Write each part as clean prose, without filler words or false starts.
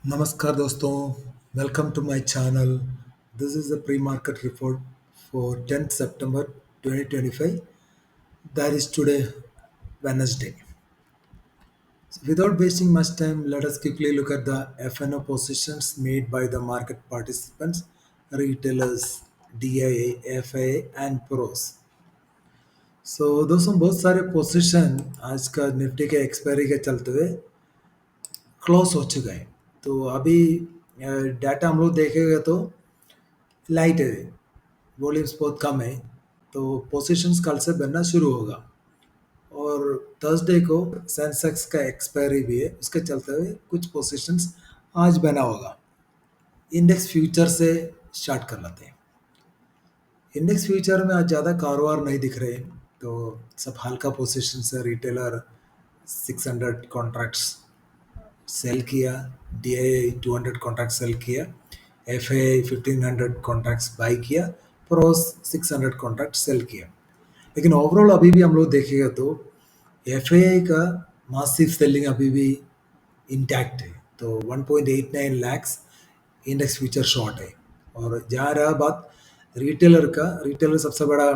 नमस्कार दोस्तों, welcome to my channel. This is the pre market report for 10th September 2025. That is today, Wednesday. So without wasting much time, let us quickly look at the FNO positions made by the market participants, retailers, DIA, FIA, and pros. So दोस्तों बहुत सारे position आज का Nifty के expiry के चलते हुए close हो चुके हैं। तो अभी डाटा हम लोग देखेंगे तो लाइट है, वॉल्यूम्स बहुत कम है। तो पोजीशंस कल से बनना शुरू होगा और थर्सडे को सेंसेक्स का एक्सपायरी भी है, उसके चलते हुए कुछ पोजीशंस आज बना होगा। इंडेक्स फ्यूचर से स्टार्ट कर लेते हैं। इंडेक्स फ्यूचर में आज ज़्यादा कारोबार नहीं दिख रहे, तो सब हल्का पोजीशन है। रिटेलर 600 कॉन्ट्रैक्ट्स सेल किया, DIA 200 कॉन्ट्रैक्ट सेल किया, FIA 1500 कॉन्ट्रैक्ट्स बाई किया, प्रोस 600 कॉन्ट्रैक्ट सेल किया। लेकिन ओवरऑल अभी भी हम लोग देखेगा तो FIA का मासिव सेलिंग अभी भी इंटैक्ट है। तो 1.89 लैक्स इंडेक्स फ्यूचर शॉर्ट है। और जहाँ रहा बात रिटेलर का, रिटेलर सबसे बड़ा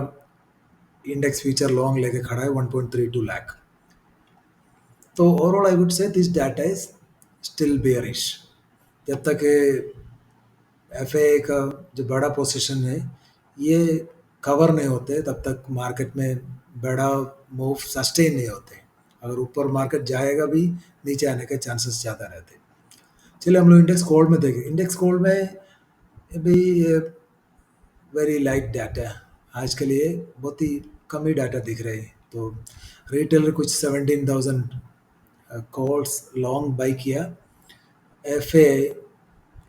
इंडेक्स फ्यूचर लॉन्ग लेके खड़ा है 1.32 लाख। तो overall I would say this data is still bearish. जब तक FIA का जो बड़ा पोजीशन है ये कवर नहीं होते, तब तक मार्केट में बड़ा मूव सस्टेन नहीं होते। अगर ऊपर मार्केट जाएगा भी, नीचे आने के चांसेस ज़्यादा रहते। चलिए हम लोग इंडेक्स कोल्ड में देखें। इंडेक्स कोल्ड में भी वेरी लाइट डाटा आज के लिए, बहुत ही कम ही डाटा दिख रहे हैं। तो रिटेलर कुछ 17,000 कॉल्स लॉन्ग बाई किया, FIA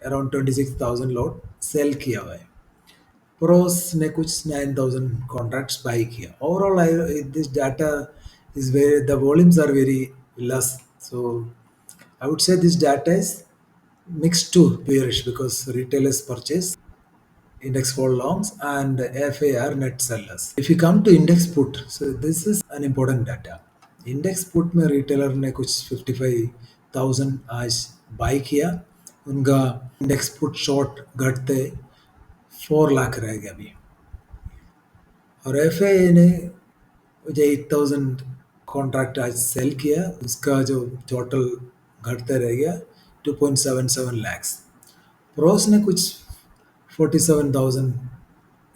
अराउंड 26,000 लॉट सेल किया हुआ है, प्रोस ने कुछ 9,000 कॉन्ट्रैक्ट्स बाई किया। Overall this data is very, the volumes are very less. So I would say this data is mixed to bearish because retailers purchase index for longs and FA are net sellers. If you come to index put, so this is an important data. Index put में retailer ने कुछ 55,000 आज by किया, उनका index put short घटते 4 लाख रह गया अभी। और FA ने मुझे 8,000 कॉन्ट्रैक्ट आज सेल किया, उसका जो टोटल घटते रह गया 2.77 लैक्स। प्रोस ने कुछ 47,000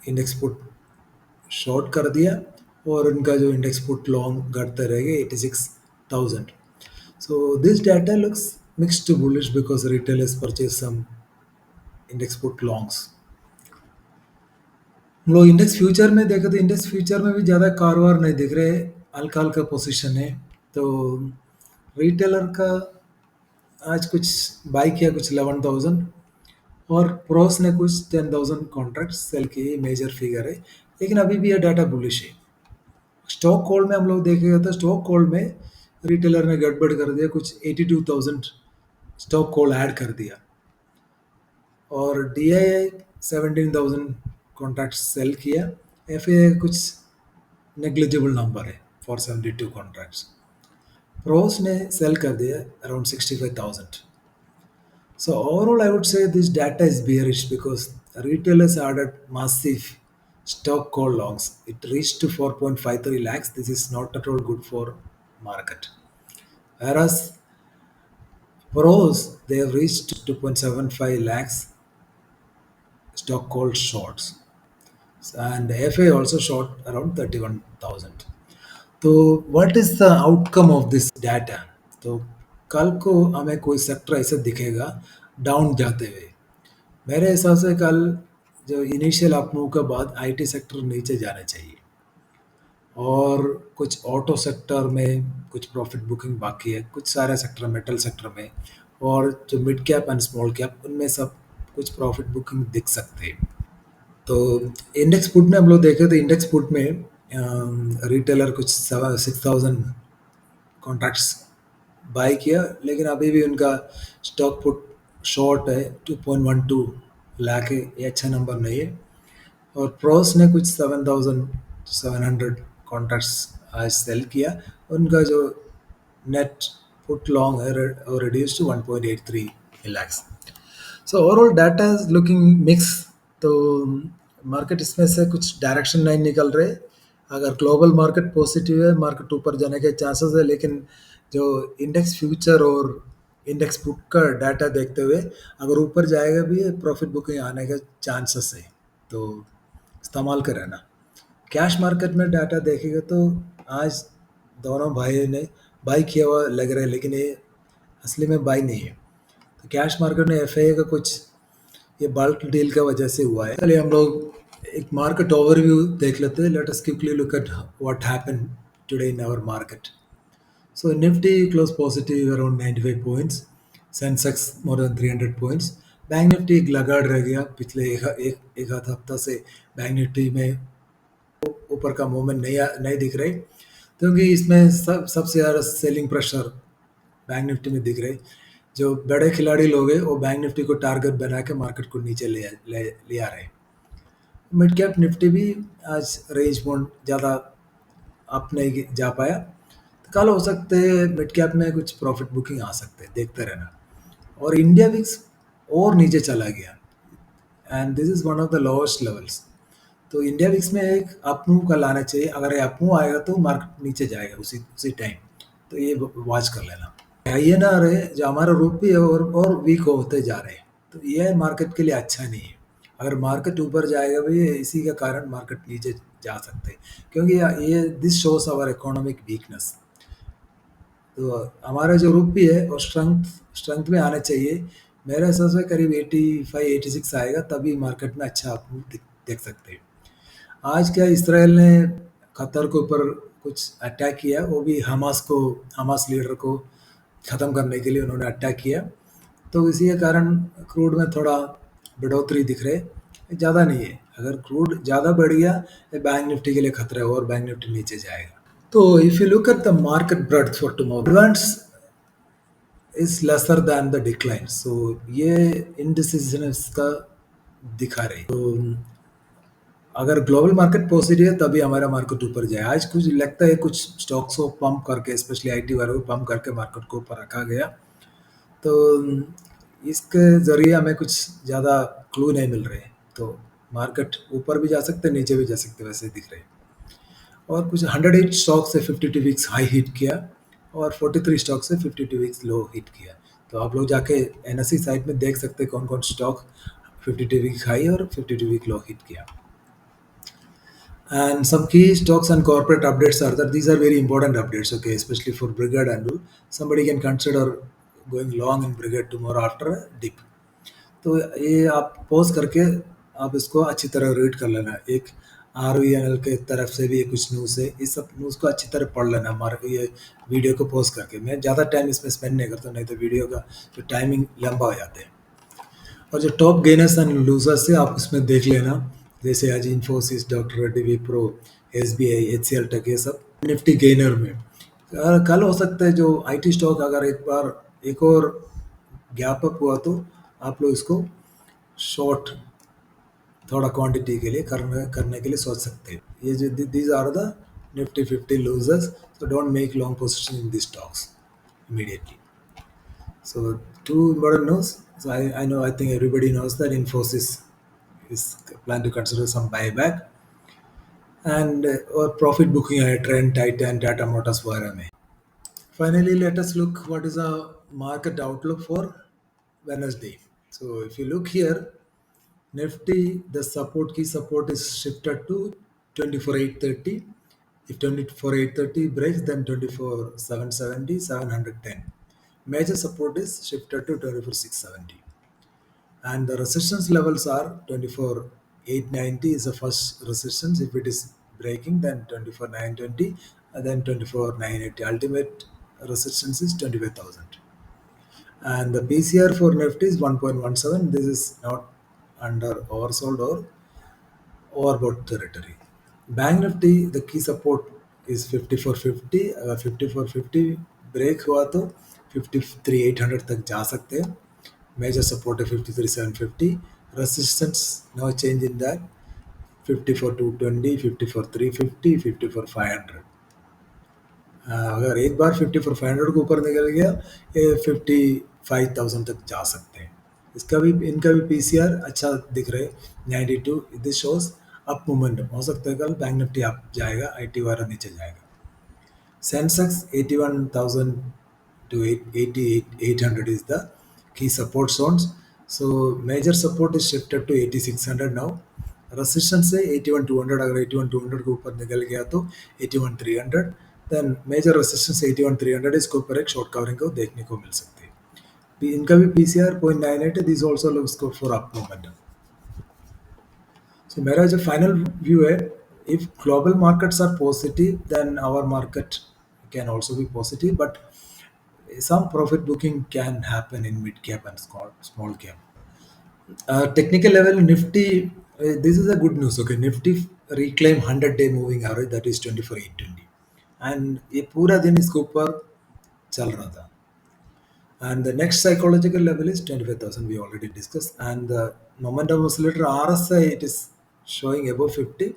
इंडेक्स पुट शॉर्ट कर दिया और उनका जो इंडेक्स पुट लॉन्ग घटते रह गए 86,000। So this data looks mixed to bullish because retailers purchase some index put longs. हम लोग इंडेक्स फ्यूचर में देखें तो इंडेक्स फ्यूचर में भी ज़्यादा कारोबार नहीं दिख रहे, हल्का हल्का पोजीशन है। तो रिटेलर का आज कुछ बाई किया कुछ 11,000 और प्रोस ने कुछ 10,000 कॉन्ट्रैक्ट सेल किए, मेजर फिगर है। लेकिन अभी भी यह डाटा बुलिश है। स्टॉक कॉल में हम लोग देखेगा तो स्टॉक कॉल में रिटेलर ने गड़बड़ कर दिया, कुछ 82,000 स्टॉक कॉल ऐड कर दिया और DIA 17,000 कॉन्ट्रैक्ट सेल किया। FIA कुछ नेग्लिजिबल नंबर है 472 कॉन्ट्रैक्ट्स। प्रोस ने सेल कर दिया around 65,000। So overall, I would say this data is bearish because retailers added massive stock call longs. It reached to 4.53 lakhs. This is not at all good for market. Whereas pros, they have reached 2.75 lakhs stock call shorts. And FA also short around 31,000. तो what is the outcome of this data? तो कल को हमें कोई sector ऐसे दिखेगा down जाते हुए। मेरे हिसाब से कल जो इनिशियल अपमूव के बाद IT सेक्टर नीचे जाना चाहिए और कुछ ऑटो सेक्टर में कुछ प्रॉफिट बुकिंग बाकी है, कुछ सारे सेक्टर मेटल सेक्टर में और जो mid cap and small cap उनमें सब कुछ प्रॉफिट बुकिंग दिख सकते हैं। तो इंडेक्स पुट में हम लोग देखें तो इंडेक्स पुट में रिटेलर कुछ 6,000 कॉन्ट्रैक्ट्स बाई किया, लेकिन अभी भी उनका स्टॉक पुट शॉर्ट है 2.12 लाख है, ये अच्छा नंबर नहीं है। और प्रोस ने कुछ 7,700 कॉन्ट्रैक्ट्स आज सेल किया, उनका जो नेट पुट लॉन्ग है वो reduce to 1.83 relax. So overall data is looking mix. तो मार्केट इसमें से कुछ डायरेक्शन नहीं निकल रहे. अगर ग्लोबल मार्केट पॉजिटिव है, मार्केट ऊपर जाने के चांसेस है, लेकिन जो इंडेक्स फ्यूचर और इंडेक्स बुक का डाटा देखते हुए अगर ऊपर जाएगा भी प्रॉफिट बुकिंग आने के चांसेस है. तो इस्तेमाल करें ना. कैश मार्केट में डाटा देखेगा तो आज दोनों भाई ने बाई किया हुआ लग रहा है, लेकिन ये असली में बाई नहीं है. तो कैश मार्केट में एफ का कुछ ये बल्क डील का वजह से हुआ है. चलिए हम लोग एक मार्केट ओवरव्यू देख लेते हैं. Let us quickly look at what happened today in our market. So Nifty closed positive around 95 points. Sensex more than 300 points. Bank Nifty एक लगाड़ रह गया पिछले एक आध हफ्ता से. बैंक निफ्टी में ऊपर का मूवमेंट नहीं दिख रही, क्योंकि इसमें सबसे ज़्यादा सेलिंग प्रेशर बैंक निफ्टी में दिख रही. जो बड़े खिलाड़ी लोग हैं वो बैंक निफ्टी को टारगेट बना के मार्केट को नीचे ले आ रहे. मिड कैप निफ्टी भी आज रेंज बाउंड ज़्यादा अप नहीं जा पाया. तो कल हो सकते हैं मिड कैप में कुछ प्रॉफिट बुकिंग आ सकते हैं, देखते रहना. और इंडिया विक्स और नीचे चला गया and this is one of the lowest levels. तो इंडिया विक्स में एक अप मूव का लाना चाहिए. अगर ये अप मूव आएगा तो मार्केट नीचे जाएगा उसी उसी टाइम. तो ये वॉच कर लेना. है ना रहे जो हमारा रुपये और वीक होते जा रहे हैं, तो ये मार्केट के लिए अच्छा नहीं है. अगर मार्केट ऊपर जाएगा भी इसी के कारण मार्केट नीचे जा सकते हैं, क्योंकि ये this shows our economic weakness. तो हमारा जो रुपये है वो स्ट्रेंथ स्ट्रेंथ में आना चाहिए. मेरे हिसाब से करीब 85 86 आएगा, तभी मार्केट में अच्छा आप देख सकते हैं. आज क्या इसराइल ने कतर के ऊपर कुछ अटैक किया, वो भी हमास लीडर को ख़त्म करने के लिए उन्होंने अटैक किया. तो इसी के कारण क्रूड में थोड़ा बढ़ोतरी दिख रहे, ज़्यादा नहीं है. अगर क्रूड ज़्यादा बढ़ गया तो बैंक निफ्टी के लिए खतरा है और बैंक निफ्टी नीचे जाएगा. तो if you look at the market breadth for tomorrow, advance is lesser than the decline. So ये इनडिसिजनस का दिखा रही. तो अगर ग्लोबल मार्केट पॉजिटिव है तभी हमारा मार्केट ऊपर जाए. आज कुछ लगता है कुछ स्टॉक्स को पंप करके, स्पेशली आईटी वालों को पंप करके मार्केट को ऊपर रखा गया. तो इसके ज़रिए हमें कुछ ज़्यादा क्लू नहीं मिल रहे. तो मार्केट ऊपर भी जा सकते, नीचे भी जा सकते, वैसे दिख रहे. और कुछ 108 स्टॉक से 52 वीक्स हाई हिट किया और 43 स्टॉक से 52 वीक्स लो हिट किया. तो आप लोग जाके एनएससी साइट में देख सकते हैं कौन कौन स्टॉक 52 वीक हाई और 52 वीक लो हिट किया. And some key stocks and corporate updates are that these are very important updates, okay, especially for Brigade and all. Somebody can consider going long in Brigade tomorrow after a dip. तो ये आप pause करके आप इसको अच्छी तरह read कर लेना. एक आर के तरफ से भी ये कुछ न्यूज़ है, इस सब न्यूज़ को अच्छी तरह पढ़ लेना. हमारे ये वीडियो को पॉज करके, मैं ज़्यादा टाइम इसमें स्पेंड नहीं करता, नहीं तो वीडियो का जो टाइमिंग लंबा हो जाता है. और जो टॉप गेनर्स एंड लूजर्स है आप उसमें देख लेना. जैसे आज Infosys, doctor Reddy, Wipro, SBI, HCL tech, ये सब निफ्टी गेनर में. कल हो सकता है जो आईटी स्टॉक अगर एक बार एक और गैप अप हुआ तो आप लोग इसको शॉर्ट थोड़ा क्वांटिटी के लिए करने के लिए सोच सकते हैं. ये जो these are the Nifty 50 losers. So don't make long position in this stocks immediately. So two important news. So I know, I think everybody knows that Infosys is plan to consider some buyback and or profit booking है Trend, Titan, Tata Motors वगैरह में. Finally, let us look what is a market outlook for Wednesday. So if you look here, Nifty, the key support is shifted to 24,830. If 24,830 breaks, then 24,770, 710. Major support is shifted to 24,670. And the resistance levels are 24,890 is the first resistance. If it is breaking, then 24,920, and then 24,980. Ultimate resistance is 25,000. And the PCR for Nifty is 1.17. This is not under oversold or overbought territory. Bank Nifty, the key support is 5450. 5450 break हुआ तो 53,800 तक जा सकते हैं. Major support है 53,750. Resistance, no change in that. 54,220, 54,350, 54,500. अगर एक बार 54,500 के ऊपर निकल गया, ये 50 5,000 तक जा सकते हैं। इसका भी इनका भी पीसीआर अच्छा दिख रहे 92। दिस शोज अप मोमेंटम, हो सकता है कल बैंक निफ्टी अप जाएगा, आईटी वाला नीचे जाएगा। Sensex 81,000 to 88,800 is the key support zones. So major support is shifted to 8600 now. Resistance से 81,200, अगर 81,200 के ऊपर निकल गया तो 81,300। देन मेजर रेसिस्टेंस 81,300, इसके ऊपर एक शॉर्ट कवरिंग को देखने को मिल सकती है। इनका भी पीसीआर 0.98 है, this also looks good for up momentum. So मेरा जो फाइनल व्यू है, if global markets are positive, then our market can also be positive, but some profit booking can happen in mid cap and small cap. Technical level Nifty, this is a good news. Okay, Nifty reclaim 100-day moving average, that is 24,820, and ये पूरा दिन इसके ऊपर चल रहा था. And the next psychological level is 25,000, we already discussed. And the momentum oscillator RSI, it is showing above 50.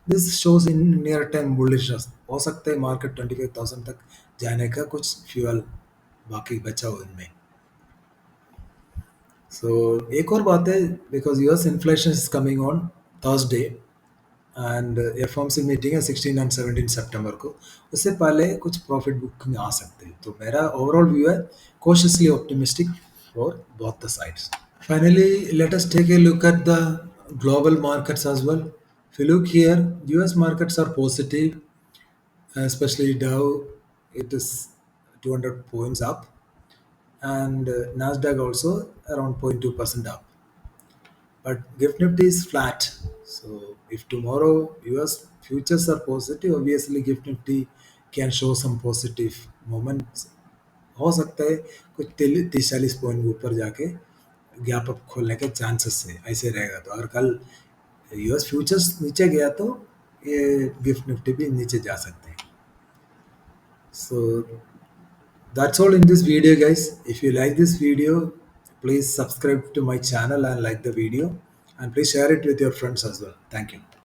This shows in near term bullishness. हो सकता है मार्केट 25,000 तक जाने का कुछ फ्यूल बाकी बचा हो इनमें. So एक और बात है, because US inflation is coming on Thursday and FOMC meeting है 16 and 17 सितंबर को, उससे पहले कुछ प्रॉफिट बुकिंग आ सकते हैं. तो मेरा ओवरऑल व्यू है cautiously optimistic for both the sides. Finally, let us take a look at the global markets as well. If you look here, US markets are positive, especially Dow, it is 200 points up, and Nasdaq also around 0.2% up. But Gift Nifty is flat. So if tomorrow US futures are positive, obviously Gift Nifty can show some positive moments. हो सकता है कुछ 30-40 point ऊपर जाके gap up खोलने के chances है, ऐसे रहेगा. तो अगर कल यूएस फ्यूचर्स नीचे गया तो ये गिफ्ट निफ्टी भी नीचे जा सकते हैं. सो that's all in this video, guys. If you like this video, please subscribe to my channel and like the video, and please share it with your friends as well. Thank you.